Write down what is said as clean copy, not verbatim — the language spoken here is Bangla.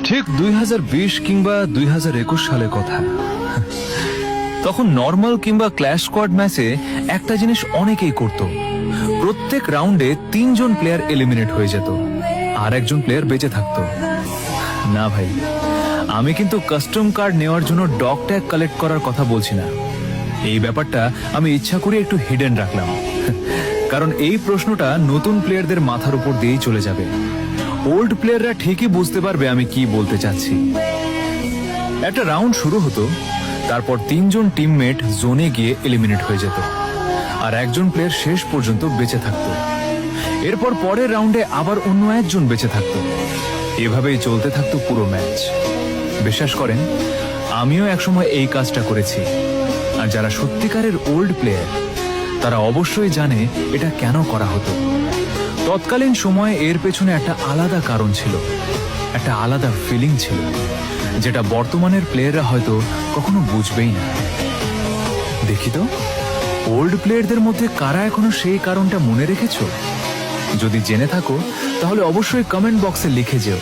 ঠিক 2020 কিংবা 2021 সালের কথা। তখন নর্মাল কিংবা ক্ল্যাশ স্কোয়াড ম্যাচে একটা জিনিস অনেকেই করত, প্রত্যেক রাউন্ডে 3 জন প্লেয়ার এলিমিনেট হয়ে যেত আর একজন প্লেয়ার বেঁচে থাকতো। না ভাই, আমি কিন্তু কাস্টম কার্ড নেওয়ার জন্য ডগ ট্যাগ কালেক্ট করার কথা বলছি না। এই ব্যাপারটা আমি ইচ্ছা করে একটু হিডেন রাখলাম, কারণ এই প্রশ্নটা নতুন প্লেয়ারদের মাথার উপর দিয়েই চলে যাবে। ওল্ড প্লেয়াররা ঠিকই বুঝতে পারবে আমি কি বলতে চাচ্ছি। একটা রাউন্ড শুরু হতো, তারপর 3 জন টিমমেট জোনে গিয়ে এলিমিনেট হয়ে যেত আর একজন প্লেয়ার শেষ পর্যন্ত বেঁচে থাকতো। এরপর পরের রাউন্ডে আবার অন্য একজন বেঁচে থাকতো। এভাবেই চলতে থাকতো পুরো ম্যাচ। বিশ্বাস করেন, আমিও একসময় এই কাজটা করেছি। আর যারা সত্যিকারের ওল্ড প্লেয়ার তারা অবশ্যই জানে এটা কেন করা হতো। তৎকালীন সময়ে এর পেছনে একটা আলাদা কারণ ছিল, একটা আলাদা ফিলিং ছিল, যেটা বর্তমানের প্লেয়াররা হয়তো কখনো বুঝবেই না। দেখি তো, ওল্ড প্লেয়ারদের মধ্যে কারা এখনো সেই কারণটা মনে রেখেছো? যদি জেনে থাকো তাহলে অবশ্যই কমেন্ট বক্সে লিখে যেও।